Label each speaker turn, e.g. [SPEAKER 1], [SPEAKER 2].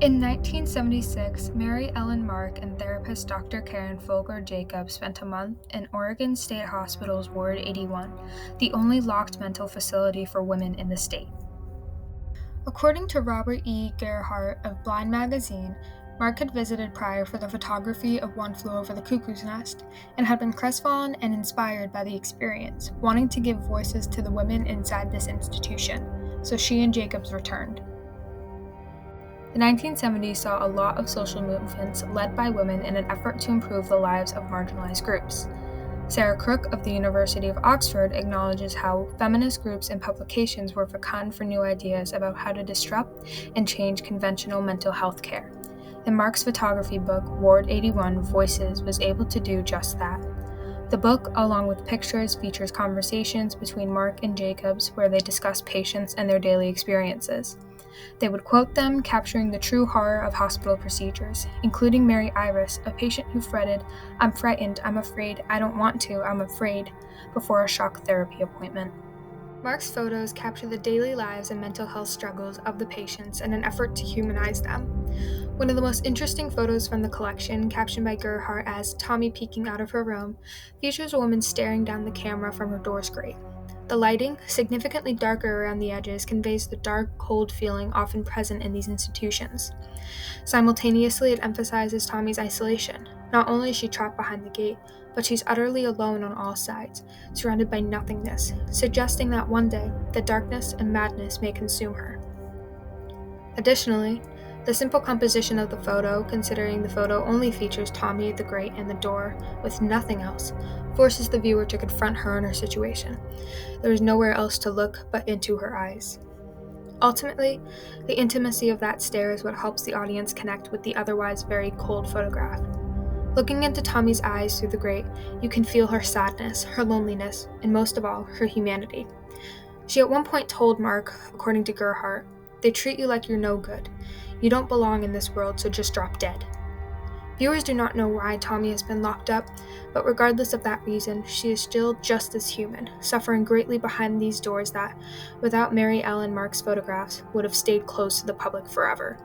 [SPEAKER 1] In 1976, Mary Ellen Mark and therapist Dr. Karen Folger Jacobs spent a month in Oregon State Hospital's Ward 81, the only locked mental facility for women in the state. According to Robert E. Gerhardt of Blind Magazine, Mark had visited prior for the photography of One Flew Over the Cuckoo's Nest and had been crestfallen and inspired by the experience, wanting to give voices to the women inside this institution, so she and Jacobs returned. The 1970s saw a lot of social movements led by women in an effort to improve the lives of marginalized groups. Sarah Crook of the University of Oxford acknowledges how feminist groups and publications were fecund for new ideas about how to disrupt and change conventional mental health care. And Mark's photography book, Ward 81 Voiceless, was able to do just that. The book, along with pictures, features conversations between Mark and Jacobs where they discuss patients and their daily experiences. They would quote them, capturing the true horror of hospital procedures, including Mary Iris, a patient who fretted, "I'm frightened, I'm afraid, I don't want to, I'm afraid," before a shock therapy appointment. Mark's photos capture the daily lives and mental health struggles of the patients in an effort to humanize them. One of the most interesting photos from the collection, captioned by Gerhardt as Tommie peeking out of her room, features a woman staring down the camera from her door's grate. The lighting, significantly darker around the edges, conveys the dark, cold feeling often present in these institutions. Simultaneously, it emphasizes Tommie's isolation. Not only is she trapped behind the gate, but she's utterly alone on all sides, surrounded by nothingness, suggesting that one day, the darkness and madness may consume her. Additionally, the simple composition of the photo, considering the photo only features Tommie, the grate, and the door, with nothing else, forces the viewer to confront her and her situation. There is nowhere else to look but into her eyes. Ultimately, the intimacy of that stare is what helps the audience connect with the otherwise very cold photograph. Looking into Tommie's eyes through the grate, you can feel her sadness, her loneliness, and most of all, her humanity. She at one point told Mark, according to Gerhardt, "They treat you like you're no good. You don't belong in this world, so just drop dead." Viewers do not know why Tommie has been locked up, but regardless of that reason, she is still just as human, suffering greatly behind these doors that, without Mary Ellen Mark's photographs, would have stayed closed to the public forever.